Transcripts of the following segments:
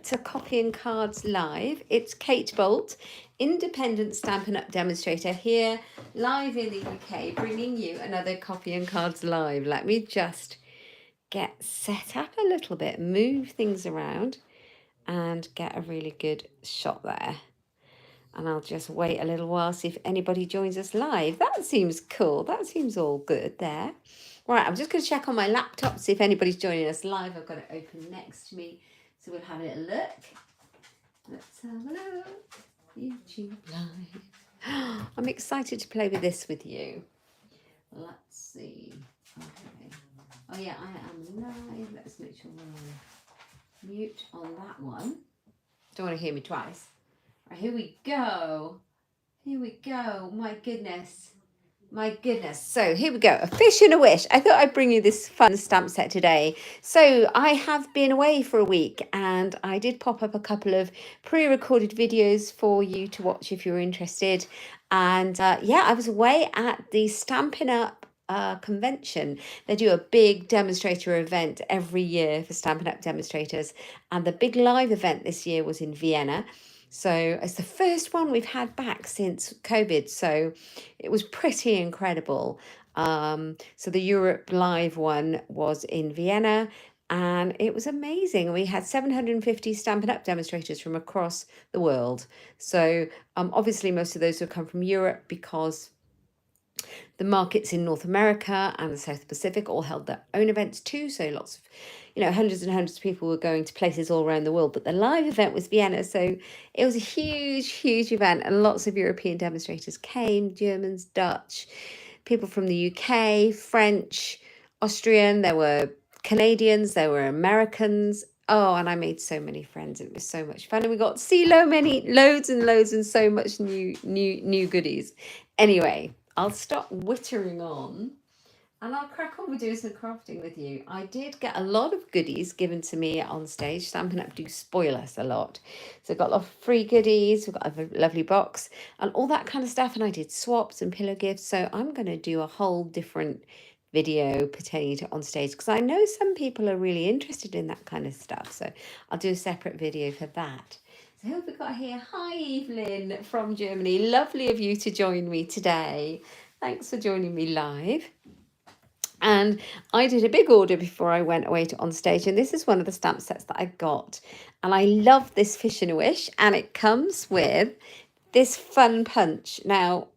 to Copy and Cards Live. It's Kate Bolt, independent Stampin' Up demonstrator here live in the UK, bringing you another Copy and Cards Live. Let me just get set up a little bit, move things around and get a really good shot there. And I'll just wait a little while, see if anybody joins us live. That seems cool. That seems all good there. Right, I'm just going to check on my laptop, see if anybody's joining us live. I've got it open next to me, so we'll have a little look. Let's have a look. YouTube live. I'm excited to play with this with you. Let's see. Okay. Oh yeah, I am live. Let's make sure we're on mute on that one. Don't want to hear me twice. Right, here we go. Here we go. My goodness. My goodness. So here we go. A fish and a wish. I thought I'd bring you this fun stamp set today. So I have been away for a week and I did pop up a couple of pre-recorded videos for you to watch if you're interested. And yeah, I was away at the Stampin' Up convention. They do a big demonstrator event every year for Stampin' Up demonstrators. And the big live event this year was in Vienna. So it's the first one we've had back since COVID. So it was pretty incredible. So the Europe Live one was in Vienna and it was amazing. We had 750 Stampin' Up demonstrators from across the world. So obviously most of those have come from Europe because the markets in North America and the South Pacific all held their own events too. So lots of, hundreds and hundreds of people were going to places all around the world. But the live event was Vienna. So it was a huge, huge event. And lots of European demonstrators came, Germans, Dutch, people from the UK, French, Austrian. There were Canadians, there were Americans. Oh, and I made so many friends. It was so much fun. And we got to see loads and loads and so much new goodies. Anyway, I'll stop whittering on and I'll crack on with doing some crafting with you. I did get a lot of goodies given to me on stage. Stampin' Up do spoil us a lot. So I got a lot of free goodies. We've got a lovely box and all that kind of stuff. And I did swaps and pillow gifts. So I'm going to do a whole different video pertaining to on stage because I know some people are really interested in that kind of stuff. So I'll do a separate video for that. So who have we got here? Hi, Evelyn from Germany. Lovely of you to join me today. Thanks for joining me live. And I did a big order before I went away to on stage. And this is one of the stamp sets that I got. And I love this Fish and a Wish. And it comes with this fun punch. Now,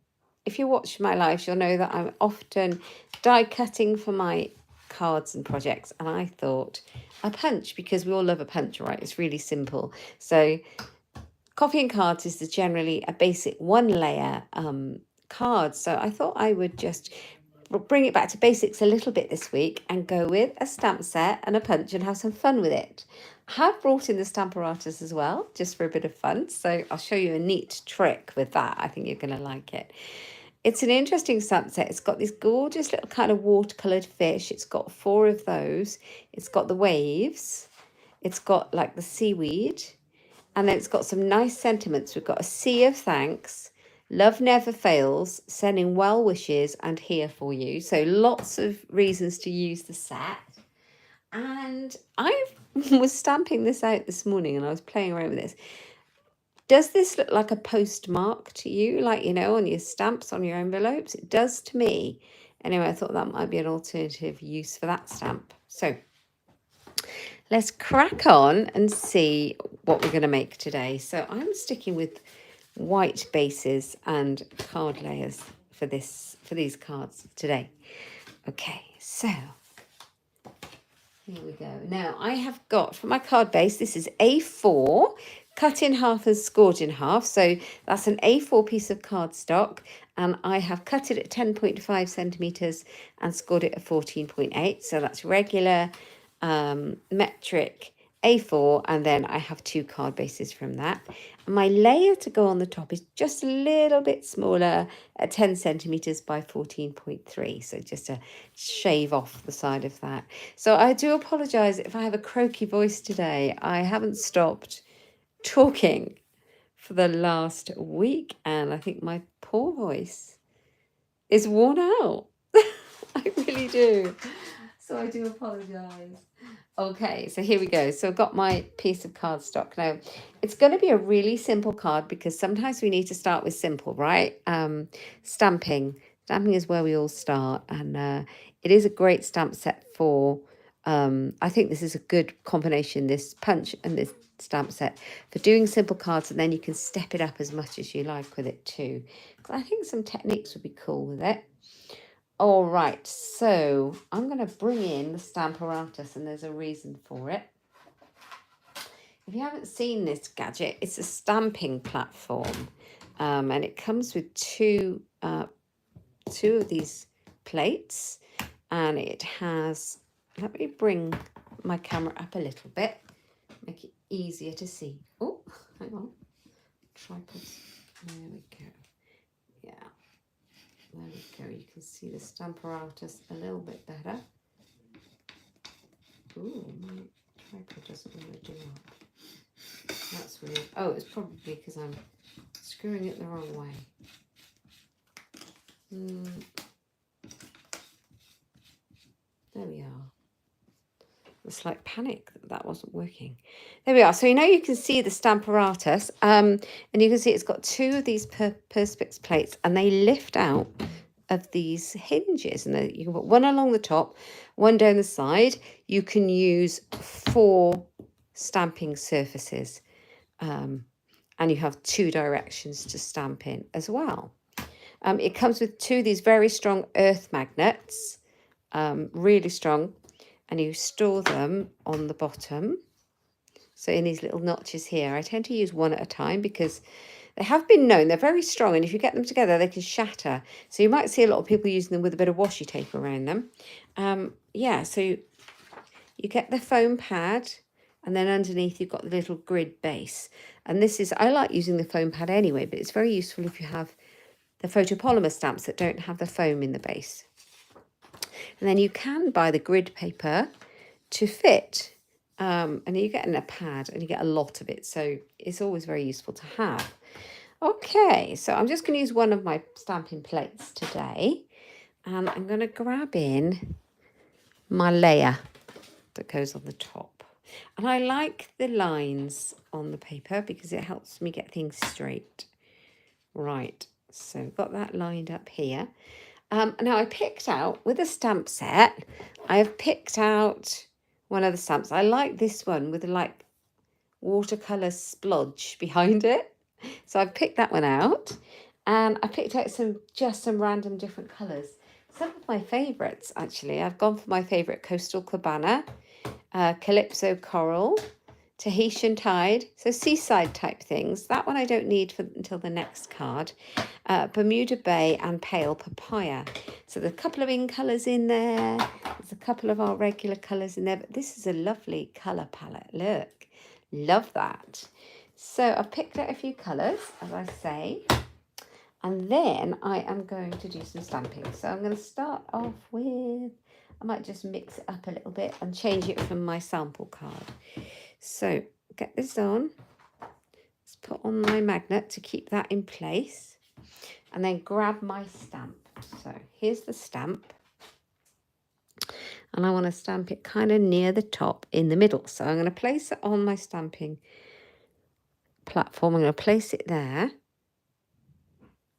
if you watch my lives, you'll know that I'm often die cutting for my cards and projects. And I thought a punch, because we all love a punch, right? It's really simple. So Copy and Cards is generally a basic one layer card. So I thought I would just bring it back to basics a little bit this week and go with a stamp set and a punch and have some fun with it. I have brought in the Stamperatus as well, just for a bit of fun. So I'll show you a neat trick with that. I think you're going to like it. It's an interesting stamp set. It's got this gorgeous little kind of watercoloured fish. It's got 4 of those. It's got the waves. It's got like the seaweed. And then it's got some nice sentiments. We've got a sea of thanks. Love never fails. Sending well wishes and here for you. So lots of reasons to use the set. And I was stamping this out this morning and I was playing around with this. Does this look like a postmark to you? Like, on your stamps, on your envelopes? It does to me. Anyway, I thought that might be an alternative use for that stamp. So let's crack on and see what we're going to make today. So I'm sticking with white bases and card layers for these cards today. Okay, so here we go. Now I have got for my card base, this is A4 cut in half and scored in half. So that's an A4 piece of cardstock and I have cut it at 10.5 centimeters and scored it at 14.8. So that's regular metric A4, and then I have 2 card bases from that. And my layer to go on the top is just a little bit smaller at 10 centimeters by 14.3. So just to shave off the side of that. So I do apologize if I have a croaky voice today. I haven't stopped talking for the last week and I think my poor voice is worn out. I really do. So I do apologize. Okay, so here we go. So I've got my piece of cardstock. Now, it's going to be a really simple card because sometimes we need to start with simple, right? Stamping. Stamping is where we all start. And it is a great stamp set for, I think this is a good combination, this punch and this stamp set for doing simple cards. And then you can step it up as much as you like with it too. 'Cause I think some techniques would be cool with it. All right, so I'm going to bring in the Stamperatus, and there's a reason for it. If you haven't seen this gadget, it's a stamping platform, and it comes with two of these plates, and it has. Let me bring my camera up a little bit, make it easier to see. Oh, hang on, tripods. There we go. Yeah. There we go, you can see the Stamperatus a little bit better. Ooh, my tripod doesn't want to do that. That's weird. Oh, it's probably because I'm screwing it the wrong way. There we are. It's like panic that wasn't working. There we are. So you can see the Stamperatus, and you can see it's got two of these perspex plates, and they lift out of these hinges, and you can put one along the top, one down the side. You can use 4 stamping surfaces, and you have 2 directions to stamp in as well. It comes with 2 of these very strong earth magnets, really strong, and you store them on the bottom. So in these little notches here, I tend to use one at a time because they have been known, they're very strong, and if you get them together, they can shatter. So you might see a lot of people using them with a bit of washi tape around them. Yeah, so you get the foam pad, and then underneath you've got the little grid base. And this is, I like using the foam pad anyway, but it's very useful if you have the photopolymer stamps that don't have the foam in the base. And then you can buy the grid paper to fit, and you get in a pad and you get a lot of it, so it's always very useful to have. Okay, so I'm just going to use one of my stamping plates today, and I'm going to grab in my layer that goes on the top. And I like the lines on the paper because it helps me get things straight. Right, so I've got that lined up here. Now I picked out, with a stamp set, I have picked out one of the stamps. I like this one with like watercolour splodge behind it. So I've picked that one out, and I picked out some random different colours. Some of my favourites, actually. I've gone for my favourite Coastal Cabana, Calypso Coral, Tahitian Tide, so seaside type things. That one I don't need until the next card. Bermuda Bay and Pale Papaya. So there's a couple of in colours in there. There's a couple of our regular colours in there, but this is a lovely colour palette. Look, love that. So I've picked out a few colours, as I say, and then I am going to do some stamping. So I'm going to start off with, I might just mix it up a little bit and change it from my sample card. So get this on, let's put on my magnet to keep that in place, and then grab my stamp. So here's the stamp, and I want to stamp it kind of near the top in the middle. So I'm going to place it on my stamping platform. I'm going to place it there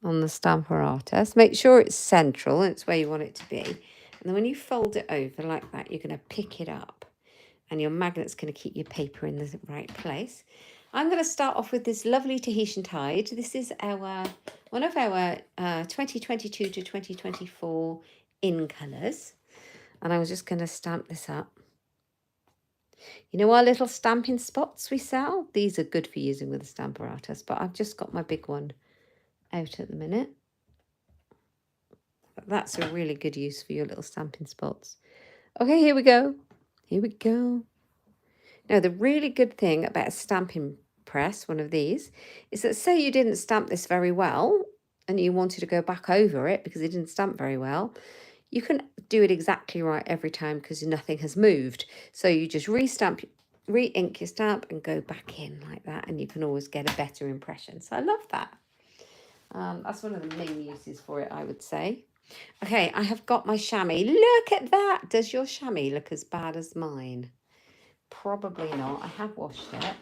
on the Stamperatus. Make sure it's central, and it's where you want it to be. And then when you fold it over like that, you're going to pick it up, and your magnet's going to keep your paper in the right place. I'm going to start off with this lovely Tahitian Tide. This is one of our 2022 to 2024 in colours. And I was just going to stamp this up. You know our little stamping spots we sell? These are good for using with a Stamperatus, but I've just got my big one out at the minute. But that's a really good use for your little stamping spots. Okay, here we go. Here we go. Now, the really good thing about a stamping press, one of these, is that say you didn't stamp this very well and you wanted to go back over it because it didn't stamp very well, you can do it exactly right every time because nothing has moved. So you just re-ink your stamp and go back in like that, and you can always get a better impression. So I love that. That's one of the main uses for it, I would say. Okay, I have got my chamois. Look at that. Does your chamois look as bad as mine? Probably not. I have washed it.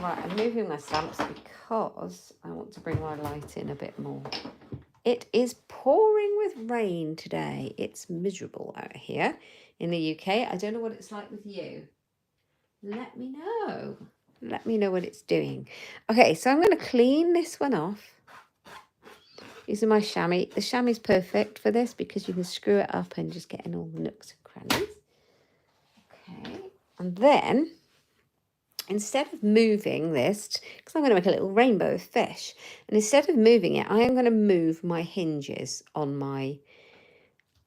Right, I'm moving my stamps because I want to bring my light in a bit more. It is pouring with rain today. It's miserable out here in the UK. I don't know what it's like with you. Let me know. Let me know what it's doing. Okay, so I'm going to clean this one off using my chamois. The chamois is perfect for this because you can screw it up and just get in all the nooks and crannies. Okay, and then instead of moving this, because I'm going to make a little rainbow of fish, and instead of moving it, I am going to move my hinges on my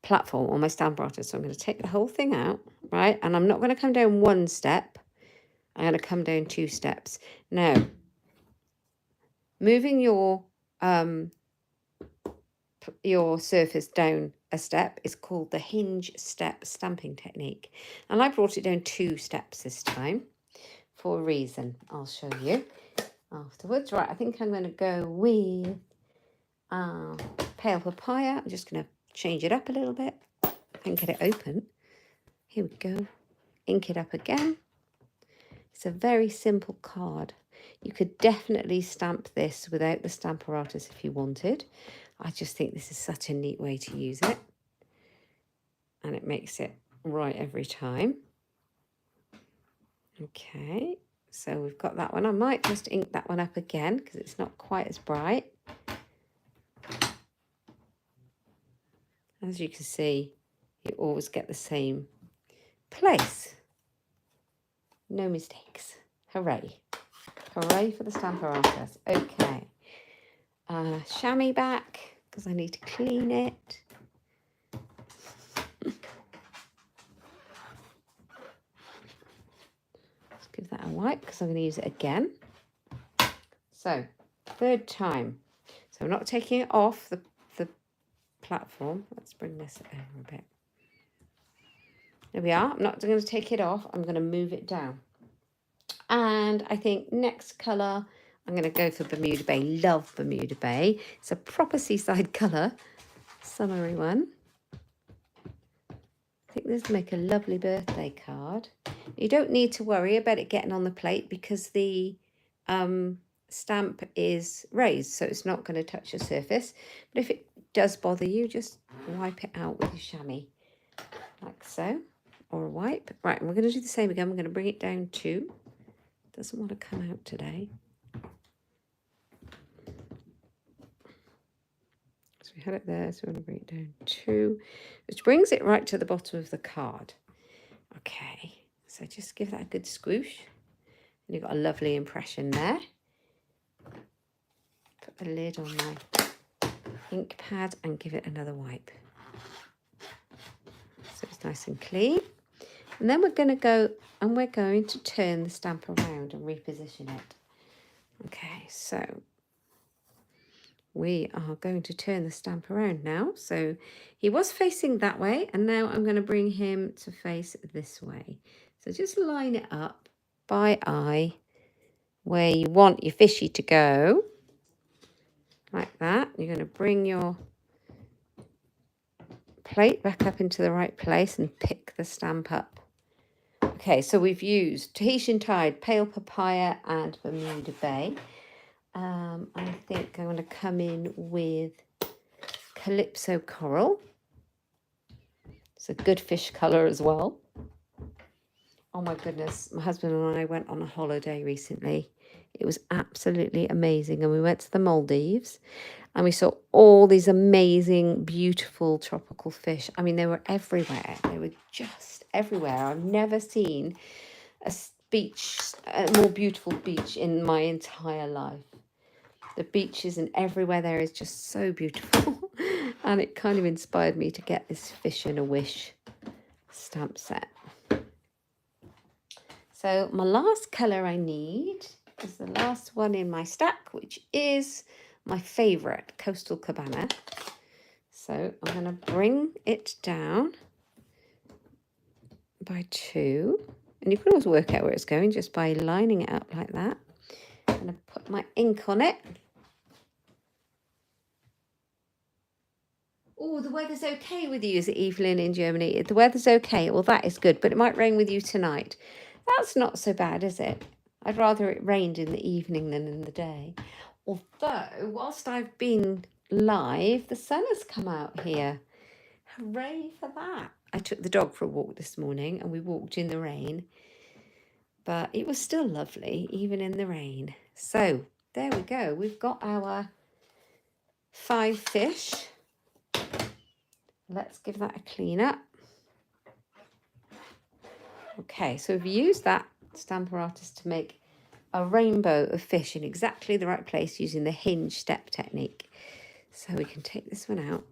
platform, on my Stamperatus. So I'm going to take the whole thing out, right? And I'm not going to come down one step. I'm going to come down 2 steps. Now, moving your surface down a step is called the hinge step stamping technique. And I brought it down 2 steps this time for a reason. I'll show you afterwards. Right, I think I'm going to go with pale papaya. I'm just going to change it up a little bit and get it open. Here we go. Ink it up again. It's a very simple card. You could definitely stamp this without the Stamperatus if you wanted. I just think this is such a neat way to use it. And it makes it right every time. Okay, so we've got that one. I might just ink that one up again because it's not quite as bright. As you can see, you always get the same place. No mistakes. Hooray. Hooray for the Stamperatus. Okay. Chamois back because I need to clean it. Let's give that a wipe because I'm going to use it again. So, 3rd time. So I'm not taking it off the platform. Let's bring this over a bit. There we are. I'm not going to take it off. I'm going to move it down. And I think next colour, I'm going to go for Bermuda Bay. Love Bermuda Bay. It's a proper seaside colour. Summery one. I think this will make a lovely birthday card. You don't need to worry about it getting on the plate because the stamp is raised, so it's not going to touch the surface. But if it does bother you, just wipe it out with your chamois, like so, or a wipe. Right, and we're going to do the same again. We're going to bring it down 2. Doesn't want to come out today. So we had it there, so we're going to bring it down 2, which brings it right to the bottom of the card. Okay, so just give that a good squoosh, and you've got a lovely impression there. Put the lid on my ink pad and give it another wipe. So it's nice and clean. And then we're going to go and we're going to turn the stamp around and reposition it. Okay, so we are going to turn the stamp around now. So he was facing that way, and now I'm going to bring him to face this way. So just line it up by eye where you want your fishy to go, like that. You're going to bring your plate back up into the right place and pick the stamp up. Okay, so we've used Tahitian Tide, Pale Papaya and Bermuda Bay. I think I'm going to come in with Calypso Coral. It's a good fish colour as well. Oh my goodness, my husband and I went on a holiday recently. It was absolutely amazing. And we went to the Maldives and we saw all these amazing, beautiful tropical fish. I mean, they were everywhere. They were just everywhere. I've never seen a more beautiful beach in my entire life. The beaches and everywhere there is just so beautiful. And it kind of inspired me to get this Fish and a Wish stamp set. So my last colour I need is the last one in my stack, which is my favourite, Coastal Cabana. So I'm going to bring it down by 2. And you can always work out where it's going just by lining it up like that. I'm going to put my ink on it. Oh, the weather's okay with you, is it, Evelyn, in Germany? The weather's okay. Well, that is good, but it might rain with you tonight. That's not so bad, is it? I'd rather it rained in the evening than in the day. Although, whilst I've been live, the sun has come out here. Hooray for that. I took the dog for a walk this morning and we walked in the rain, but it was still lovely, even in the rain. So, there we go. We've got our 5 fish. Let's give that a clean up. Okay, so we've used that Stamperatus to make a rainbow of fish in exactly the right place using the hinge step technique. So we can take this one out,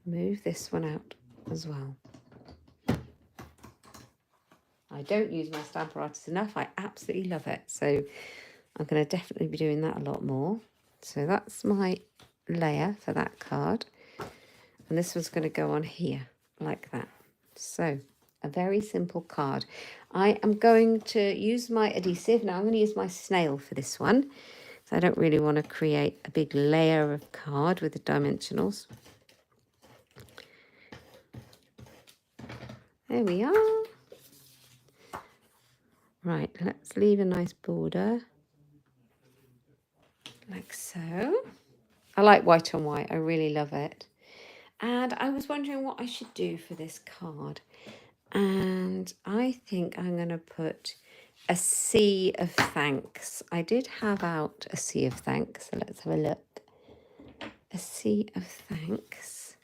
move this one out as well. I don't use my Stamperatus enough. I absolutely love it. So I'm going to definitely be doing that a lot more. So that's my layer for that card. And this one's going to go on here like that. So a very simple card. I am going to use my adhesive. Now I'm going to use my snail for this one. So I don't really want to create a big layer of card with the dimensionals. There we are. Right, let's leave a nice border. Like so. I like white on white. I really love it. And I was wondering what I should do for this card. And I think I'm going to put a sea of thanks. I did have out a sea of thanks, so let's have a look. A sea of thanks.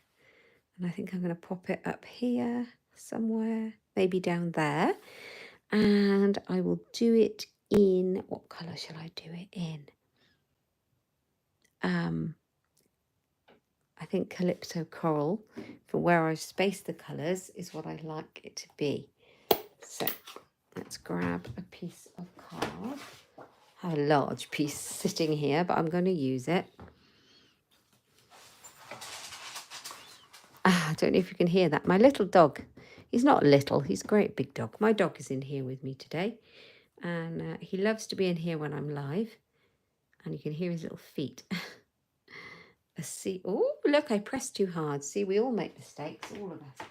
And I think I'm going to pop it up here somewhere, maybe down there. And I will do it in, what colour shall I do it in? I think Calypso Coral, for where I've spaced the colours, is what I like it to be. So let's grab a piece of card. I have a large piece sitting here, but I'm going to use it. I don't know if you can hear that. My little dog, he's not little, he's a great big dog. My dog is in here with me today. And he loves to be in here when I'm live. And you can hear his little feet. Oh, look, I pressed too hard. See, we all make mistakes, all of us.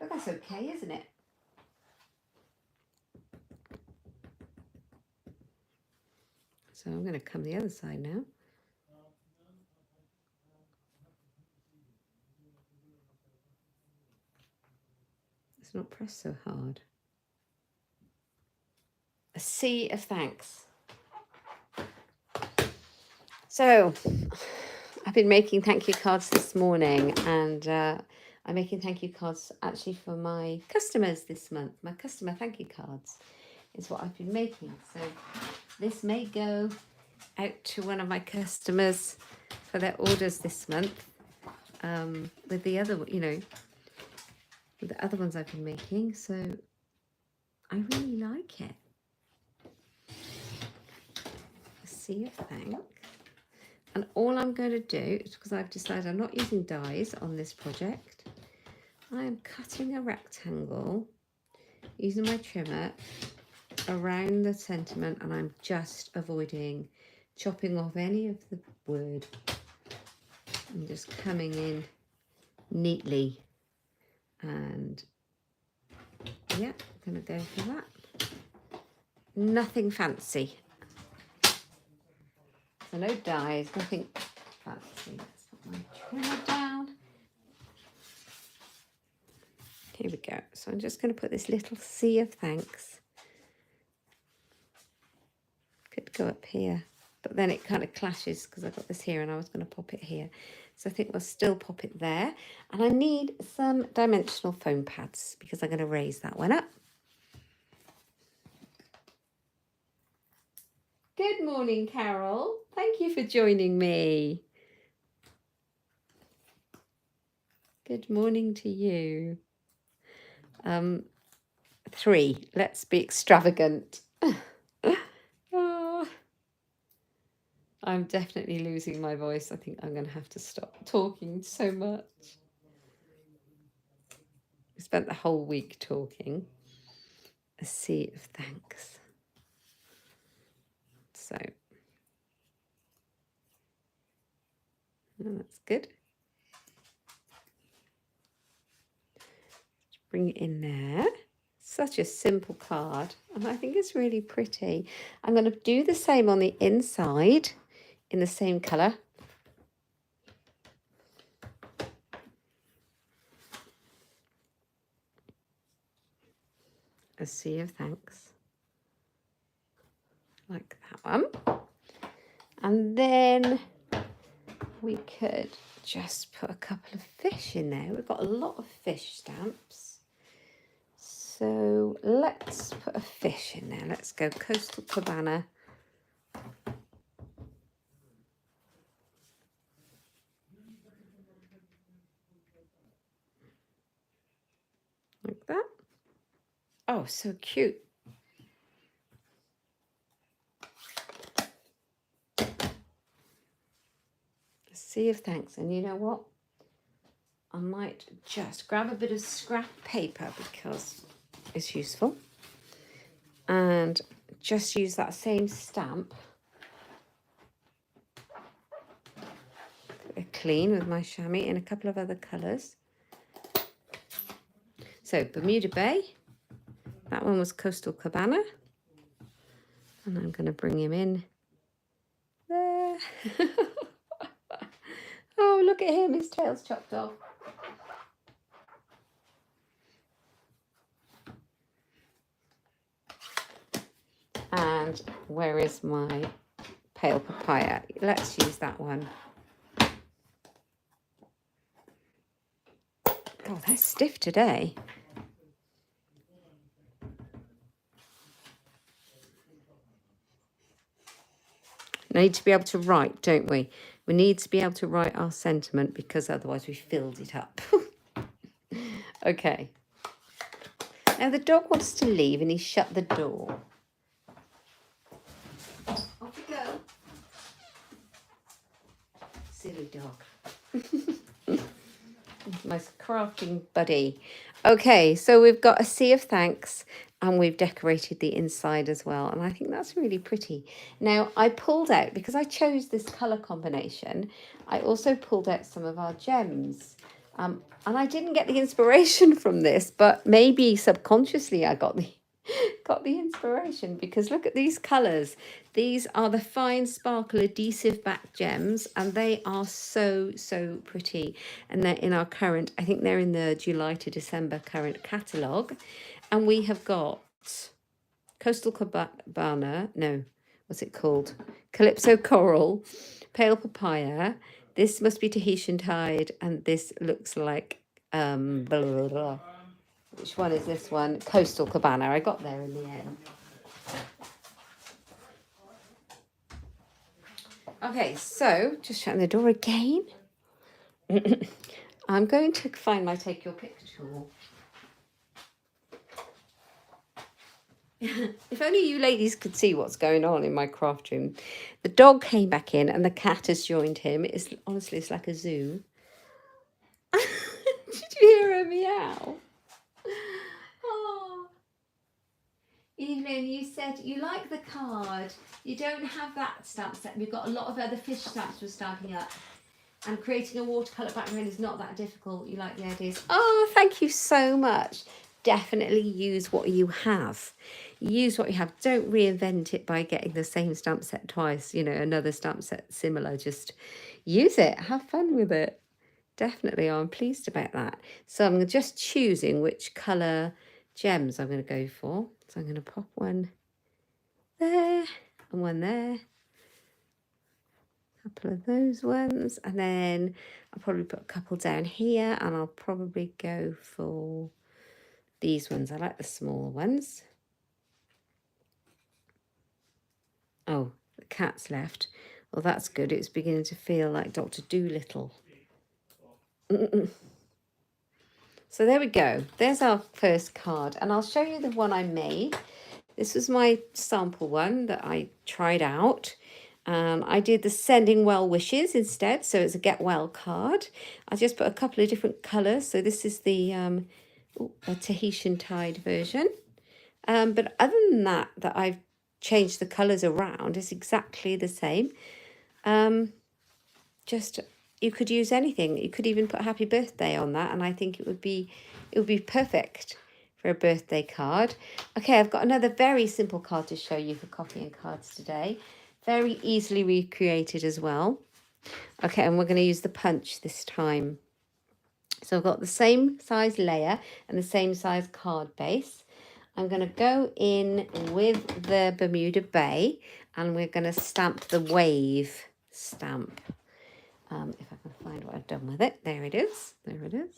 But that's okay, isn't it? So I'm going to come the other side now. It's not pressed so hard. A sea of thanks. So I've been making thank you cards this morning, and I'm making thank you cards actually for my customers this month. My customer thank you cards is what I've been making. So this may go out to one of my customers for their orders this month, with the other, with the other ones I've been making. So I really like it. A sea of thanks. And all I'm going to do is, because I've decided I'm not using dies on this project, I am cutting a rectangle using my trimmer around the sentiment, and I'm just avoiding chopping off any of the wood. I'm just coming in neatly, and yeah, I'm going to go for that. Nothing fancy. So no dies, nothing fancy. Let's put my trimmer down. Here we go. So I'm just going to put this little sea of thanks. Could go up here, but then it kind of clashes because I've got this here and I was going to pop it here. So I think we'll still pop it there. And I need some dimensional foam pads because I'm going to raise that one up. Good morning, Carol. Thank you for joining me. Good morning to you. 3. Let's be extravagant. Oh, I'm definitely losing my voice. I think I'm going to have to stop talking so much. We spent the whole week talking. A sea of thanks. So, oh, that's good. Bring it in there. Such a simple card, and I think it's really pretty. I'm going to do the same on the inside in the same colour. A sea of thanks. Like that one. And then we could just put a couple of fish in there. We've got a lot of fish stamps. So let's put a fish in there. Let's go Coastal Cabana. Like that. Oh, so cute. A sea of thanks. And you know what? I might just grab a bit of scrap paper because it's useful. And just use that same stamp. Clean with my chamois in a couple of other colours. So Bermuda Bay, that one was Coastal Cabana, and I'm going to bring him in there. Oh, look at him, his tail's chopped off. And where is my pale papaya? Let's use that one. God, that's stiff today. Need to be able to write, don't we? We need to be able to write our sentiment because otherwise we filled it up. Okay. Now the dog wants to leave and he shut the door. Off we go. Silly dog. My crafting buddy. Okay, so we've got a sea of thanks and we've decorated the inside as well. And I think that's really pretty. Now, I pulled out, because I chose this colour combination, I also pulled out some of our gems. And I didn't get the inspiration from this, but maybe subconsciously I got the inspiration, because look at these colours. These are the fine sparkle adhesive back gems, and they are so pretty, and they're in our current, I think they're in the July to December current catalogue. And we have got Coastal Cabana, no, what's it called, Calypso Coral, Pale Papaya, this must be Tahitian Tide, and this looks like blah, blah, blah. Which one is this one? Coastal Cabana. I got there in the end. Okay, so just shutting the door again. I'm going to find my take your picture tool. If only you ladies could see what's going on in my craft room. The dog came back in and the cat has joined him. Honestly, it's like a zoo. Did you hear her meow? Oh. Evelyn, you said you like the card. You don't have that stamp set. We've got a lot of other fish stamps we're stamping up. And creating a watercolour background is not that difficult. You like the ideas. Oh, thank you so much. Definitely use what you have. Use what you have. Don't reinvent it by getting the same stamp set twice. You know, another stamp set similar. Just use it. Have fun with it. Definitely, I'm pleased about that. So I'm just choosing which colour gems I'm going to go for. So I'm going to pop one there and one there. A couple of those ones. And then I'll probably put a couple down here. And I'll probably go for these ones. I like the smaller ones. Oh, the cat's left. Well, that's good. It's beginning to feel like Dr. Dolittle. So there we go. There's our first card. And I'll show you the one I made. This was my sample one that I tried out. I did the sending well wishes instead. So it's a get well card. I just put a couple of different colours. So this is the a Tahitian Tide version. But other than that I've changed the colours around, it's exactly the same. Just you could use anything. You could even put happy birthday on that, and I think it would be perfect for a birthday card. Okay, I've got another very simple card to show you for copying cards today. Very easily recreated as well. Okay, and we're going to use the punch this time. So I've got the same size layer and the same size card base. I'm going to go in with the Bermuda Bay, and we're going to stamp the wave stamp. If I can find what I've done with it. There it is. There it is.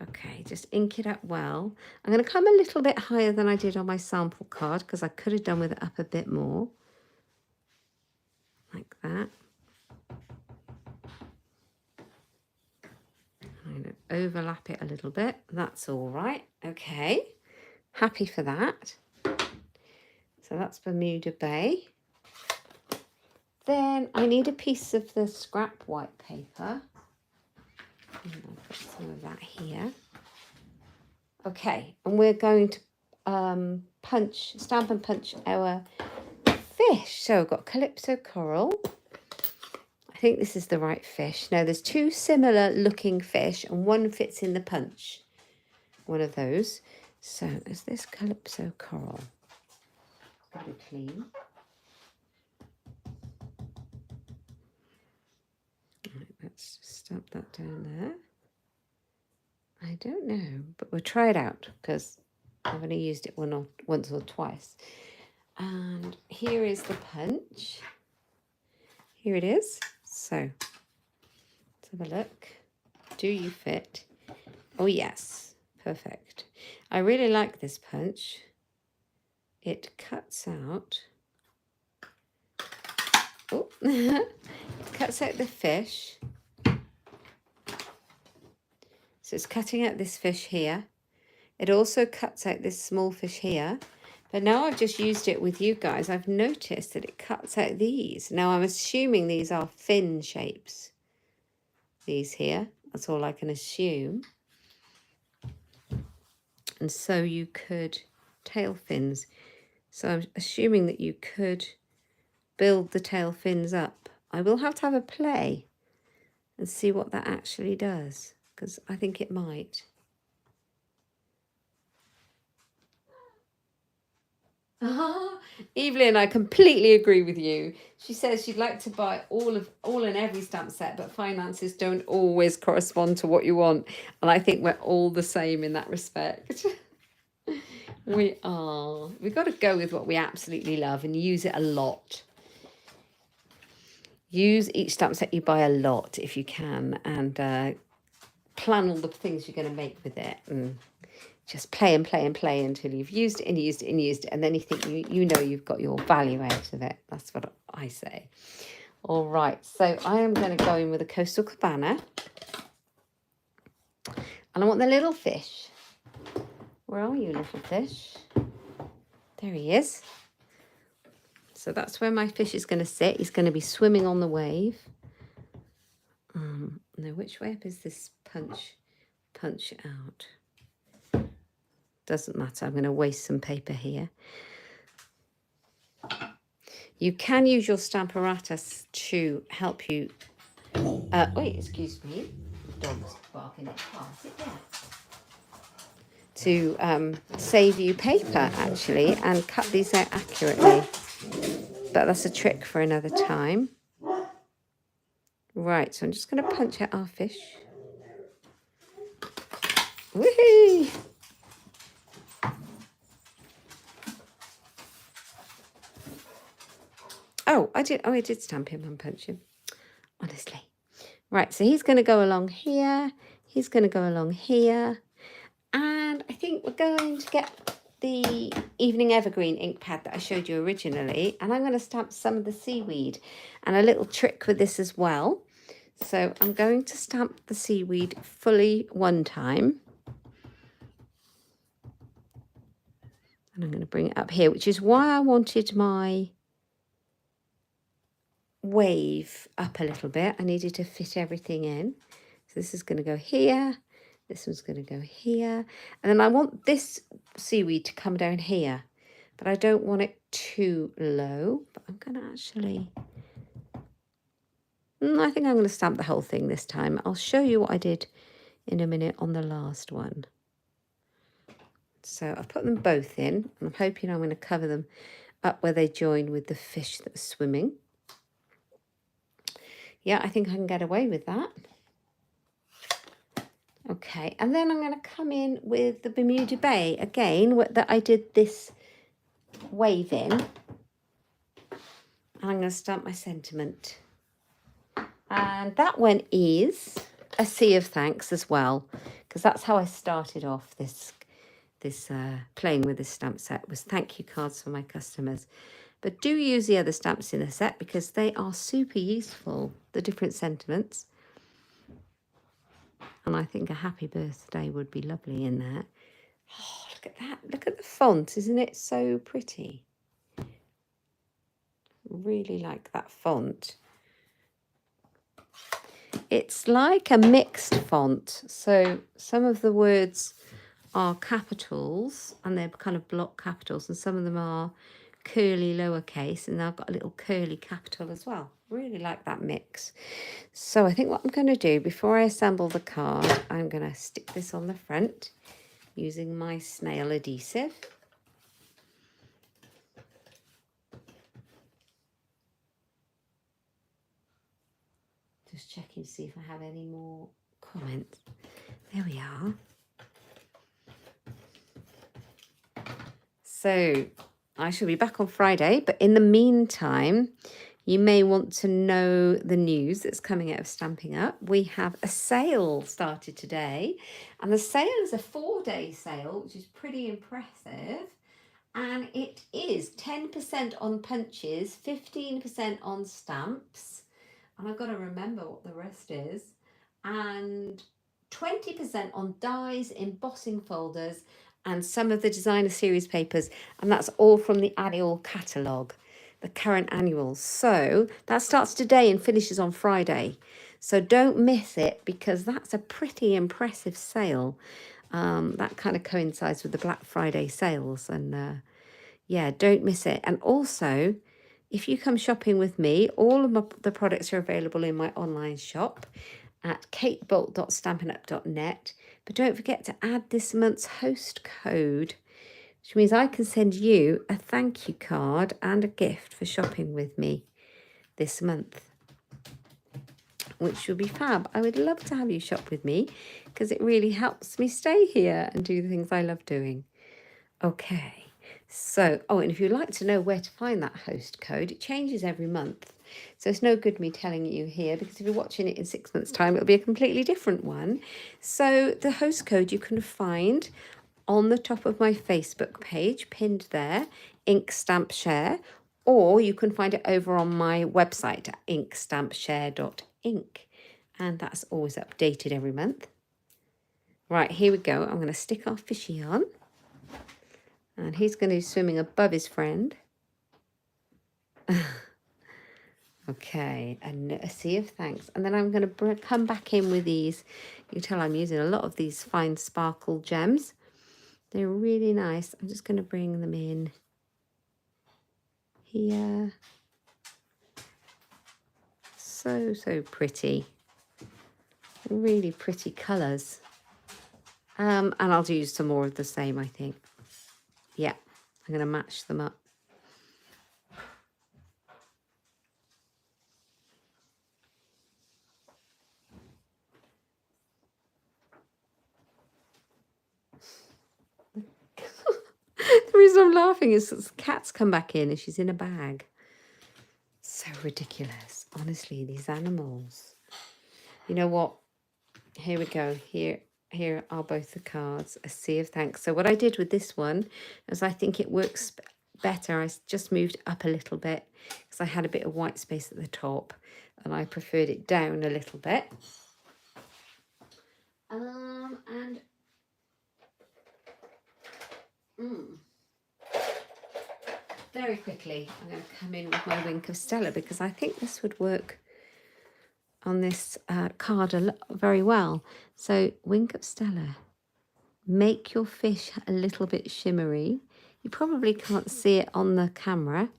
Okay, just ink it up well. I'm going to come a little bit higher than I did on my sample card because I could have done with it up a bit more. Like that. I'm going to overlap it a little bit. That's all right. Okay, happy for that. So that's Bermuda Bay. Then I need a piece of the scrap white paper. I'll put some of that here. Okay, and we're going to stamp and punch our fish. So I've got Calypso Coral. I think this is the right fish. Now there's two similar looking fish and one fits in the punch. One of those. So is this Calypso Coral? It's got to be clean. Right, let's just stamp that down there. I don't know, but we'll try it out because I've only used it once or twice. And here is the punch. Here it is. So let's have a look. Do you fit? Oh yes, perfect. I really like this punch. It cuts out. Oh, it cuts out the fish. So it's cutting out this fish here. It also cuts out this small fish here. But now I've just used it with you guys, I've noticed that it cuts out these. Now I'm assuming these are fin shapes. These here, that's all I can assume. And so you could, tail fins. So I'm assuming that you could build the tail fins up. I will have to have a play and see what that actually does, because I think it might. Evelyn, I completely agree with you. She says she'd like to buy all and every stamp set, but finances don't always correspond to what you want. And I think we're all the same in that respect. We are. We've got to go with what we absolutely love and use it a lot. Use each stamp set you buy a lot if you can, and plan all the things you're going to make with it, and just play and play and play until you've used it and used it and used it, and then you think you know you've got your value out of it. That's what I say. All right, so I am going to go in with a Coastal Cabana, and I want the little fish. Where are you, little fish? There he is. So that's where my fish is going to sit. He's going to be swimming on the wave. Now, which way up is this punch out? Doesn't matter. I'm going to waste some paper here. You can use your Stamperatus to help you. Wait, excuse me. The dog's barking at the car. Sit down. To save you paper, actually, and cut these out accurately. But that's a trick for another time. Right, so I'm just going to punch out our fish. Woohoo! I did stamp him and punch him. Honestly. Right, so he's going to go along here. He's going to go along here. And I think we're going to get the Evening Evergreen ink pad that I showed you originally. And I'm going to stamp some of the seaweed. And a little trick with this as well. So I'm going to stamp the seaweed fully one time. And I'm going to bring it up here, which is why I wanted my wave up a little bit. I needed to fit everything in. So this is going to go here. This one's going to go here. And then I want this seaweed to come down here. But I don't want it too low. But I'm going to actually I think I'm going to stamp the whole thing this time. I'll show you what I did in a minute on the last one. So I've put them both in, and I'm hoping I'm going to cover them up where they join with the fish that was swimming. Yeah, I think I can get away with that. Okay, and then I'm going to come in with the Bermuda Bay again, that I did this wave in. And I'm going to stamp my sentiment. And that one is a sea of thanks as well, because that's how I started off this playing with this stamp set, was thank you cards for my customers. But do use the other stamps in the set because they are super useful, the different sentiments. And I think a happy birthday would be lovely in there. Oh, look at that. Look at the font. Isn't it so pretty? Really like that font. It's like a mixed font. So some of the words are capitals and they're kind of block capitals, and some of them are curly lowercase, and I've got a little curly capital as well. Really like that mix. So I think what I'm going to do before I assemble the card, I'm going to stick this on the front using my snail adhesive. Just checking to see if I have any more comments. There we are. So I shall be back on Friday, but in the meantime, you may want to know the news that's coming out of Stampin' Up. We have a sale started today, and the sale is a 4-day sale, which is pretty impressive. And it is 10% on punches, 15% on stamps, and I've got to remember what the rest is, and 20% on dies, embossing folders, and some of the designer series papers, and that's all from the annual catalogue, the current annuals. So that starts today and finishes on Friday. So don't miss it, because that's a pretty impressive sale. That kind of coincides with the Black Friday sales, and yeah, don't miss it. And also, if you come shopping with me, all of the products are available in my online shop at katebolt.stampinup.net. But don't forget to add this month's host code, which means I can send you a thank you card and a gift for shopping with me this month, which will be fab. I would love to have you shop with me because it really helps me stay here and do the things I love doing. Okay, so, and if you'd like to know where to find that host code, it changes every month. So it's no good me telling you here, because if you're watching it in 6 months' time, it'll be a completely different one. So the host code you can find on the top of my Facebook page, pinned there, Inkstampshare, or you can find it over on my website at inkstampshare.ink. And that's always updated every month. Right, here we go. I'm going to stick our fishy on. And he's going to be swimming above his friend. Okay, and a sea of thanks. And then I'm going to come back in with these. You can tell I'm using a lot of these fine sparkle gems. They're really nice. I'm just going to bring them in here. So, so pretty. Really pretty colours. And I'll do some more of the same, I think. Yeah, I'm going to match them up. The reason I'm laughing is that the cat's come back in and she's in a bag. So ridiculous. Honestly, these animals. You know what? Here we go. Here are both the cards. A sea of thanks. So what I did with this one is, I think it works better. I just moved up a little bit because I had a bit of white space at the top and I preferred it down a little bit. Very quickly, I'm going to come in with my Wink of Stella, because I think this would work on this card very well. So Wink of Stella, make your fish a little bit shimmery. You probably can't see it on the camera,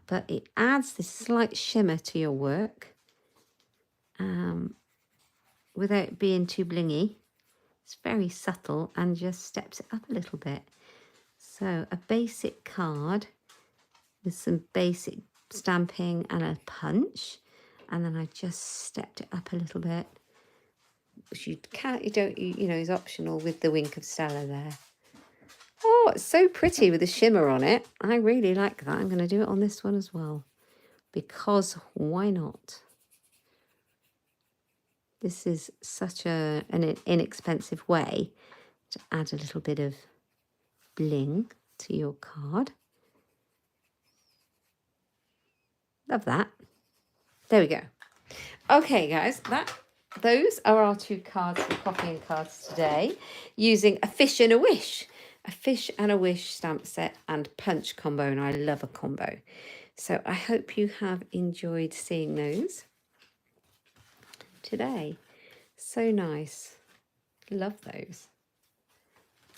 but it adds this slight shimmer to your work. without being too blingy. It's very subtle and just steps it up a little bit. So a basic card with some basic stamping and a punch, and then I just stepped it up a little bit, which you don't, is optional with the wink of Stella there. Oh, it's so pretty with the shimmer on it. I really like that. I'm going to do it on this one as well, because why not? This is such an inexpensive way to add a little bit of bling to your card. Love that. There we go. Okay, guys, those are our 2 cards for copying cards today, using a fish and a wish. A fish and a wish stamp set and punch combo, and I love a combo. So I hope you have enjoyed seeing those today. So nice. Love those.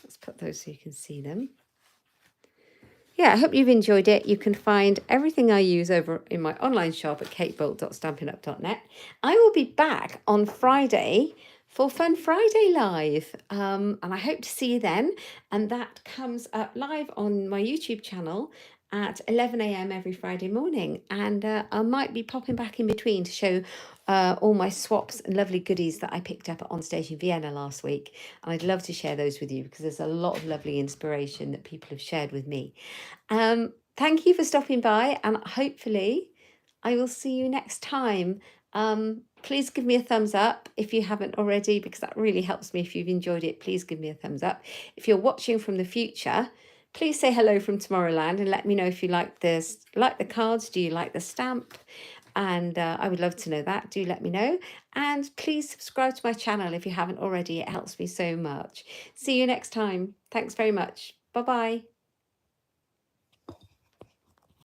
Let's put those so you can see them. Yeah, I hope you've enjoyed it. You can find everything I use over in my online shop at katebolt.stampinup.net. I will be back on Friday for Fun Friday Live, and I hope to see you then. And that comes up live on my YouTube channel at 11 a.m. every Friday morning. And I might be popping back in between to show all my swaps and lovely goodies that I picked up at On Stage in Vienna last week. And I'd love to share those with you because there's a lot of lovely inspiration that people have shared with me. Thank you for stopping by, and hopefully I will see you next time. Please give me a thumbs up if you haven't already, because that really helps me. If you've enjoyed it, please give me a thumbs up. If you're watching from the future, please say hello from Tomorrowland and let me know if you like this, like the cards. Do you like the stamp? And I would love to know that. Do let me know. And please subscribe to my channel if you haven't already. It helps me so much. See you next time. Thanks very much. Bye-bye.